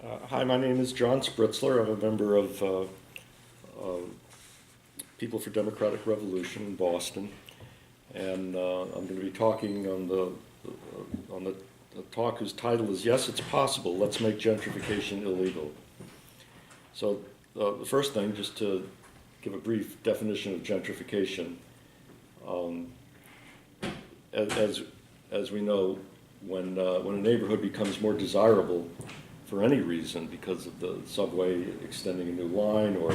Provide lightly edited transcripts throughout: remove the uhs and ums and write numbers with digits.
Hi, my name is John Spritzler. I'm a member of People for Democratic Revolution in Boston, and I'm going to be talking on the talk whose title is "Yes, It's Possible. Let's Make Gentrification Illegal." So the first thing, just to give a brief definition of gentrification, um, as we know, when a neighborhood becomes more desirable for any reason, because of the subway extending a new line or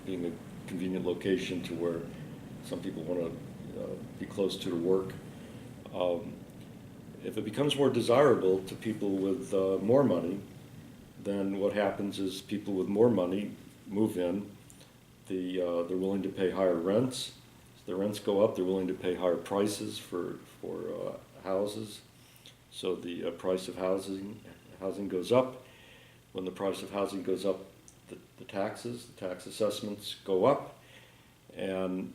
being a convenient location to where some people want to be close to work. If it becomes more desirable to people with more money, then what happens is people with more money move in. They're willing to pay higher rents. As the rents go up, they're willing to pay higher prices for houses. So the price of housing goes up. When the price of housing goes up, the tax assessments go up, and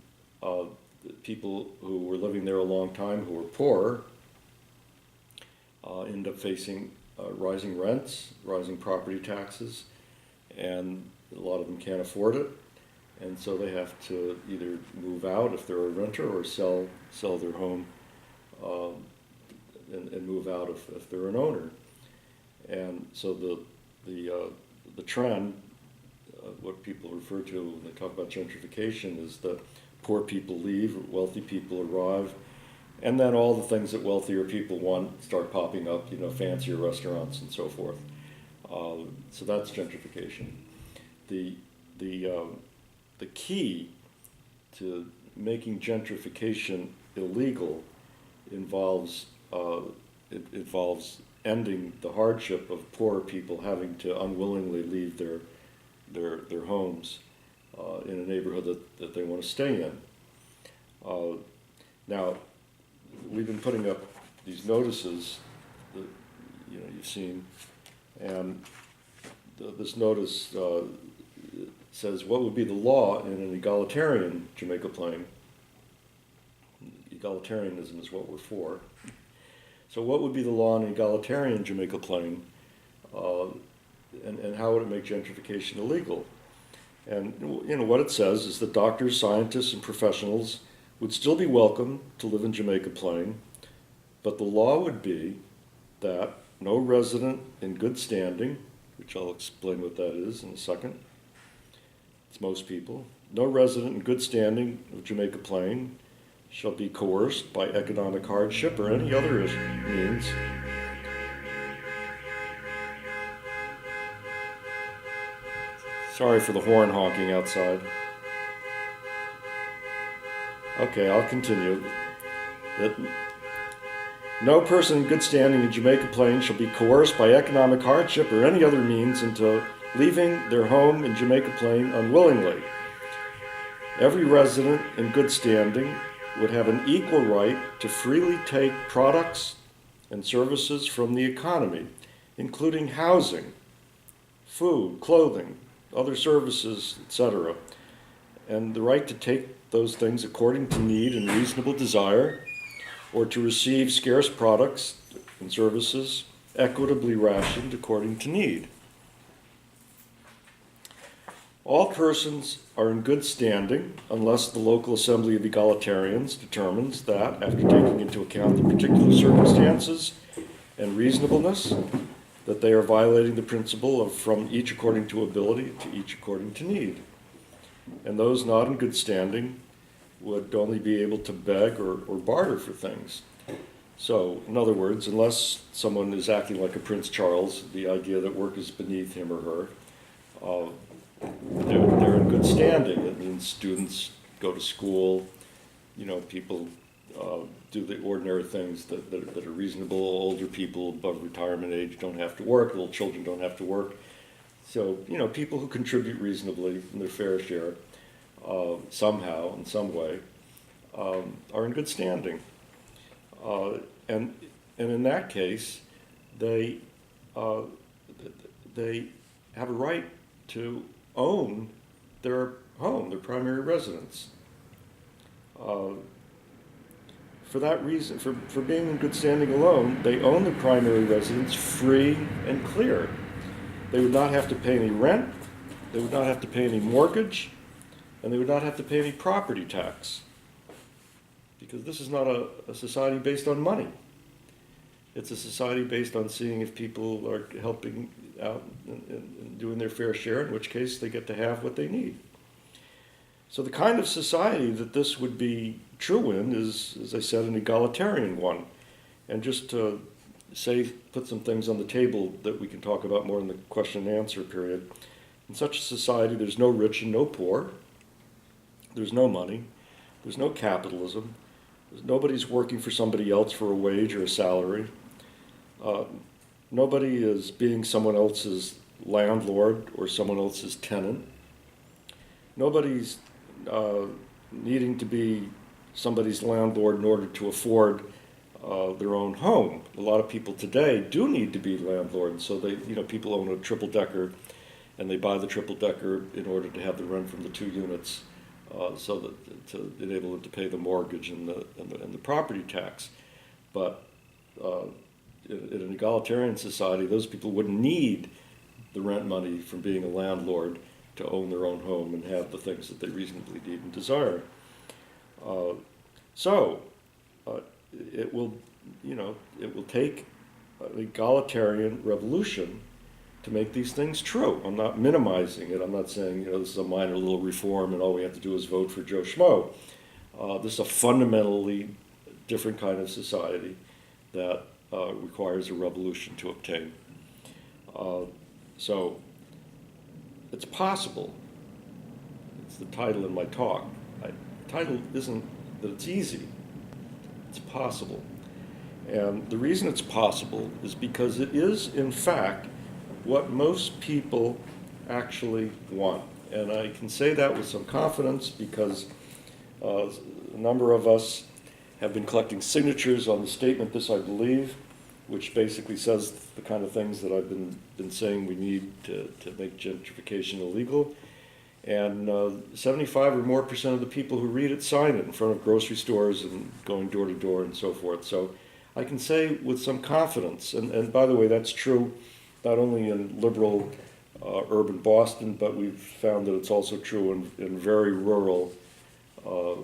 people who were living there a long time who were poor end up facing rising rents, rising property taxes, and a lot of them can't afford it, and so they have to either move out if they're a renter or sell their home and move out if they're an owner. And so the trend, what people refer to when they talk about gentrification, is that poor people leave, wealthy people arrive, and then all the things that wealthier people want start popping up, fancier restaurants and so forth. So that's gentrification. The key to making gentrification illegal involves ending the hardship of poor people having to unwillingly leave their homes in a neighborhood that they want to stay in. Now, we've been putting up these notices that you've seen, and this notice says what would be the law in an egalitarian Jamaica Plain. Egalitarianism is what we're for. So what would be the law in egalitarian Jamaica Plain, and how would it make gentrification illegal? And what it says is that doctors, scientists, and professionals would still be welcome to live in Jamaica Plain, but the law would be that no resident in good standing, which I'll explain what that is in a second, it's most people, no resident in good standing of Jamaica Plain shall be coerced by economic hardship or any other means Sorry for the horn honking outside. Okay, I'll continue. That no person in good standing in Jamaica Plain shall be coerced by economic hardship or any other means into leaving their home in Jamaica Plain unwillingly. Every resident in good standing would have an equal right to freely take products and services from the economy, including housing, food, clothing, other services, etc., and the right to take those things according to need and reasonable desire, or to receive scarce products and services equitably rationed according to need. All persons are in good standing unless the local assembly of egalitarians determines that, after taking into account the particular circumstances and reasonableness, that they are violating the principle of from each according to ability to each according to need. And those not in good standing would only be able to beg or barter for things. So, in other words, unless someone is acting like a Prince Charles, the idea that work is beneath him or her, they're in good standing. It means students go to school, people do the ordinary things that are reasonable. Older people above retirement age don't have to work, little children don't have to work. So, people who contribute reasonably in their fair share, somehow, in some way, are in good standing. And in that case, they have a right to own their home, their primary residence. For that reason, for being in good standing alone, they own their primary residence free and clear. They would not have to pay any rent, they would not have to pay any mortgage, and they would not have to pay any property tax. Because this is not a society based on money. It's a society based on seeing if people are helping out and doing their fair share, in which case they get to have what they need. So the kind of society that this would be true in is, as I said, an egalitarian one. And just to put some things on the table that we can talk about more in the question and answer period. In such a society, there's no rich and no poor. There's no money. There's no capitalism. Nobody's working for somebody else for a wage or a salary. Nobody is being someone else's landlord or someone else's tenant. Nobody's needing to be somebody's landlord in order to afford their own home. A lot of people today do need to be landlords, so people own a triple-decker, and they buy the triple-decker in order to have the rent from the 2 units, so that to enable them to pay the mortgage and the property tax. But in an egalitarian society, those people wouldn't need the rent money from being a landlord to own their own home and have the things that they reasonably need and desire. It will take an egalitarian revolution to make these things true. I'm not minimizing it. I'm not saying this is a minor little reform and all we have to do is vote for Joe Schmo. This is a fundamentally different kind of society that requires a revolution to obtain. So it's possible. It's the title in my talk. The title isn't that it's easy. It's possible. And the reason it's possible is because it is, in fact, what most people actually want. And I can say that with some confidence because a number of us have been collecting signatures on the statement, This I Believe, which basically says the kind of things that I've been saying we need to make gentrification illegal. And 75% or more of the people who read it sign it in front of grocery stores and going door to door and so forth. So I can say with some confidence, and by the way, that's true not only in liberal urban Boston, but we've found that it's also true in very rural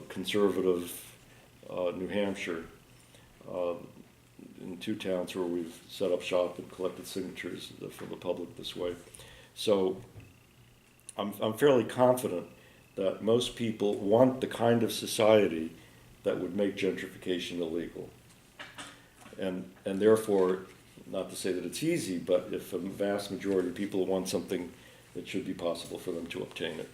conservative New Hampshire, in 2 towns where we've set up shop and collected signatures from the public this way. So I'm fairly confident that most people want the kind of society that would make gentrification illegal. And therefore, not to say that it's easy, but if a vast majority of people want something, it should be possible for them to obtain it.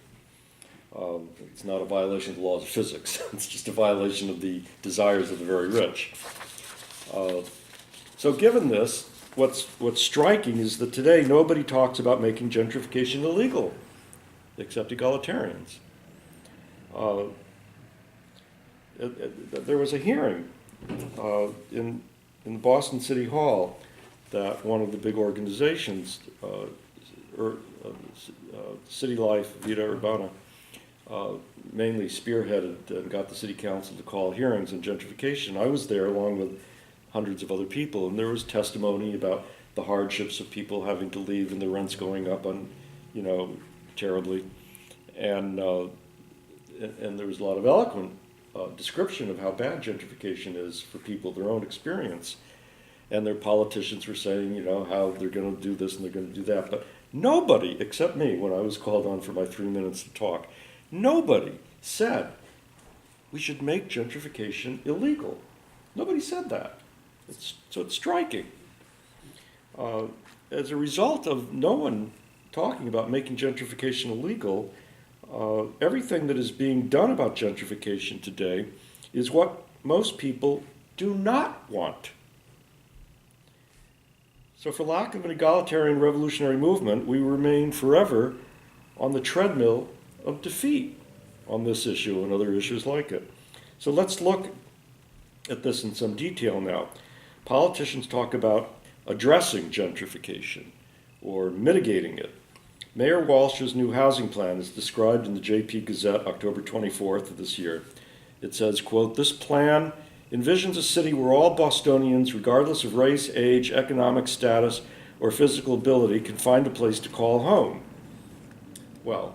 It's not a violation of the laws of physics. It's just a violation of the desires of the very rich. So given this, what's striking is that today nobody talks about making gentrification illegal, except egalitarians. There was a hearing in Boston City Hall that one of the big organizations, City Life, Vita Urbana, mainly spearheaded and got the city council to call hearings on gentrification. I was there along with hundreds of other people, and there was testimony about the hardships of people having to leave and the rents going up terribly. And there was a lot of eloquent description of how bad gentrification is for people, their own experience. And their politicians were saying, how they're going to do this and they're going to do that. But nobody, except me, when I was called on for my 3 minutes to talk, nobody said we should make gentrification illegal. Nobody said that. So it's striking. As a result of no one talking about making gentrification illegal, everything that is being done about gentrification today is what most people do not want. So for lack of an egalitarian revolutionary movement, we remain forever on the treadmill of defeat on this issue and other issues like it. So let's look at this in some detail now. Politicians talk about addressing gentrification or mitigating it. Mayor Walsh's new housing plan is described in the JP Gazette October 24th of this year. It says, quote, "This plan envisions a city where all Bostonians, regardless of race, age, economic status, or physical ability can find a place to call home. Well,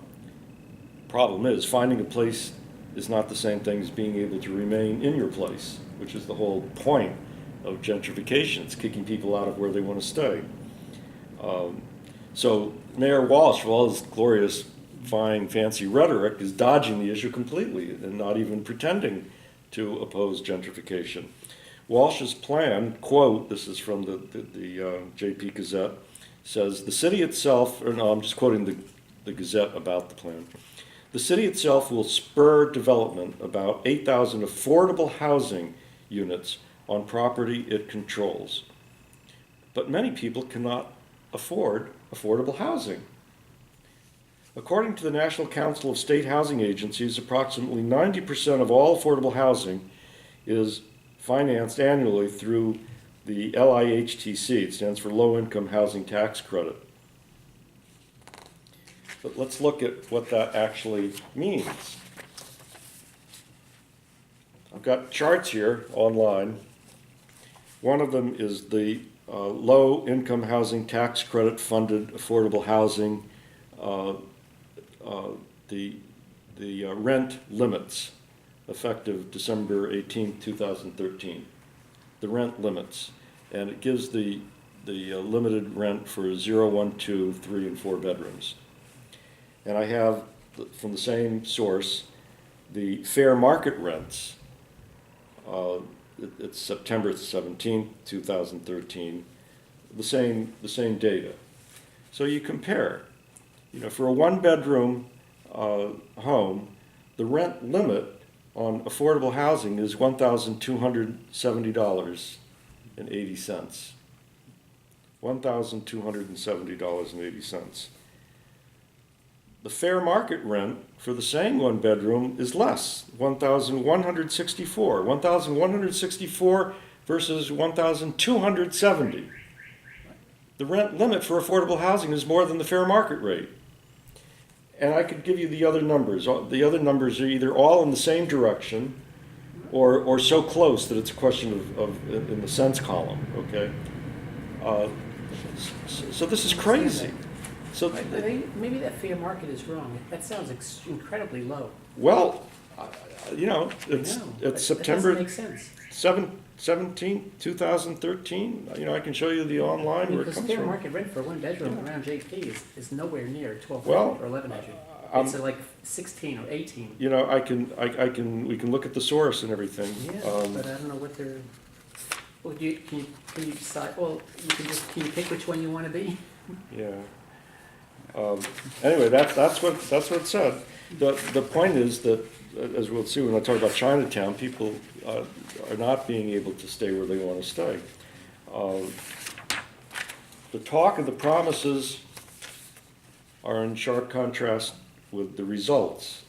problem is, finding a place is not the same thing as being able to remain in your place, which is the whole point of gentrification. It's kicking people out of where they want to stay. So Mayor Walsh, for all his glorious, fine, fancy rhetoric, is dodging the issue completely and not even pretending to oppose gentrification. Walsh's plan, quote, this is from the JP Gazette, says, the city itself, or no, I'm just quoting the Gazette about the plan. The city itself will spur development about 8,000 affordable housing units on property it controls. But many people cannot afford affordable housing. According to the National Council of State Housing Agencies, approximately 90% of all affordable housing is financed annually through the LIHTC. It stands for Low Income Housing Tax Credit. But let's look at what that actually means. I've got charts here online. One of them is the Low Income Housing Tax Credit funded affordable housing, the rent limits, effective December 18, 2013. The rent limits, and it gives the limited rent for 0, 1, 2, 3, and 4 bedrooms. And I have, from the same source, the fair market rents. It's September 17, 2013, the same data. So you compare. For a 1-bedroom home, the rent limit on affordable housing is $1,270.80. $1,270.80. The fair market rent for the same 1-bedroom is less, $1,164. $1,164 versus $1,270. The rent limit for affordable housing is more than the fair market rate. And I could give you the other numbers. The other numbers are either all in the same direction or so close that it's a question of in the cents column, okay? So this is crazy. So I think maybe that fair market is wrong. That sounds incredibly low. Well, it's September that doesn't make sense. 17, 2013. I can show you the online where it comes fair from. market rent for 1 bedroom around JP is nowhere near 12 Well, or 11 bedroom. It's like 16 or 18. We can look at the source and everything. Yeah, but I don't know what they're. Well, can you decide? Well, can you pick which one you want to be? Yeah. Anyway, that's what it said. The point is that, as we'll see when I talk about Chinatown, people are not being able to stay where they want to stay. The talk and the promises are in sharp contrast with the results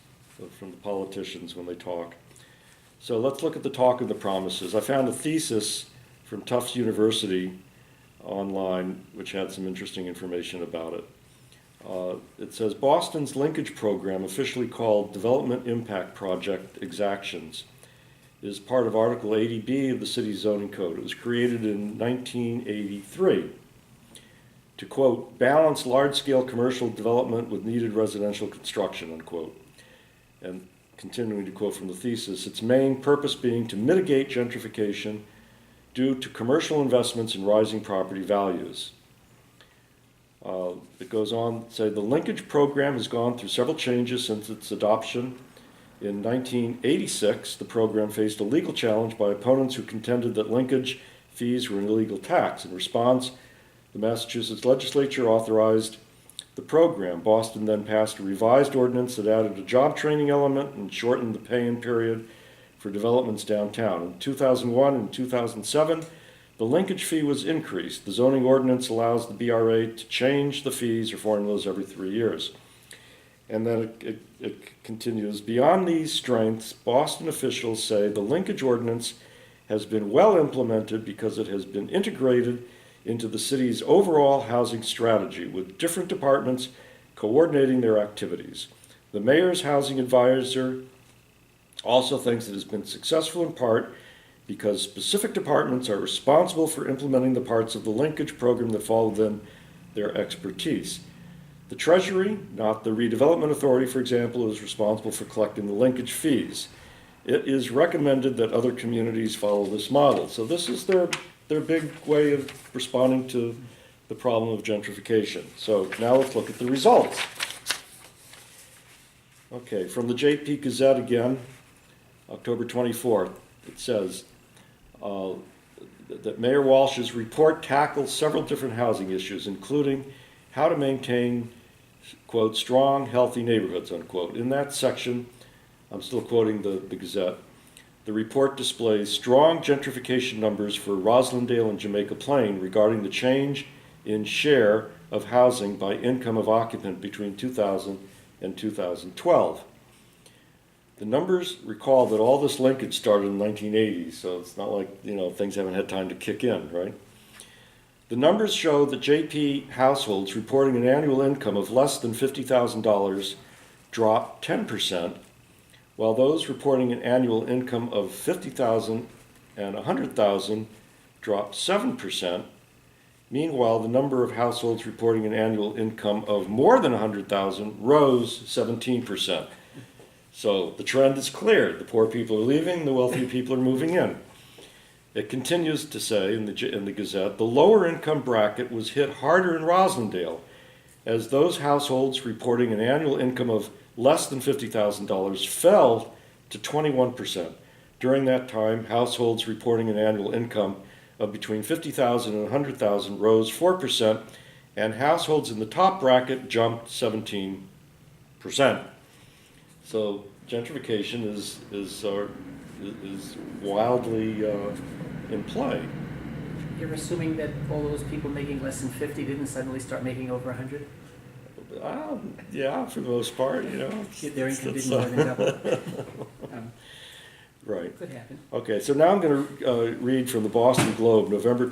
from the politicians when they talk. So let's look at the talk and the promises. I found a thesis from Tufts University online, which had some interesting information about it. It says, Boston's linkage program, officially called Development Impact Project Exactions, is part of Article 80B of the city's zoning code. It was created in 1983 to, quote, balance large-scale commercial development with needed residential construction, unquote. And continuing to quote from the thesis, its main purpose being to mitigate gentrification due to commercial investments in rising property values. It goes on to say the linkage program has gone through several changes since its adoption. In 1986, the program faced a legal challenge by opponents who contended that linkage fees were an illegal tax. In response, the Massachusetts legislature authorized the program. Boston then passed a revised ordinance that added a job training element and shortened the pay-in period for developments downtown. In 2001 and 2007, the linkage fee was increased. The zoning ordinance allows the BRA to change the fees or formulas every 3 years. And then it continues, beyond these strengths, Boston officials say the linkage ordinance has been well implemented because it has been integrated into the city's overall housing strategy, with different departments coordinating their activities. The mayor's housing advisor also thinks it has been successful in part because specific departments are responsible for implementing the parts of the linkage program that fall within their expertise. The Treasury, not the Redevelopment Authority, for example, is responsible for collecting the linkage fees. It is recommended that other communities follow this model. So this is their big way of responding to the problem of gentrification. So now let's look at the results. Okay, from the JP Gazette again, October 24th, it says that Mayor Walsh's report tackles several different housing issues, including how to maintain, quote, strong, healthy neighborhoods, unquote. In that section, I'm still quoting the Gazette, the report displays strong gentrification numbers for Roslindale and Jamaica Plain regarding the change in share of housing by income of occupant between 2000 and 2012. The numbers recall that all this linkage started in the 1980s, so it's not like, things haven't had time to kick in, right? The numbers show that JP households reporting an annual income of less than $50,000 dropped 10%, while those reporting an annual income of $50,000 and $100,000 dropped 7%. Meanwhile, the number of households reporting an annual income of more than $100,000 rose 17%. So the trend is clear. The poor people are leaving, the wealthy people are moving in. It continues to say in the Gazette, the lower income bracket was hit harder in Roslindale, as those households reporting an annual income of less than $50,000 fell to 21%. During that time, households reporting an annual income of between $50,000 and $100,000 rose 4%, and households in the top bracket jumped 17%. So gentrification is wildly in play. You're assuming that all those people making less than 50 didn't suddenly start making over 100? Yeah, for the most part, Their income didn't more than double. Right. Could happen. Okay, so now I'm going to read from the Boston Globe, November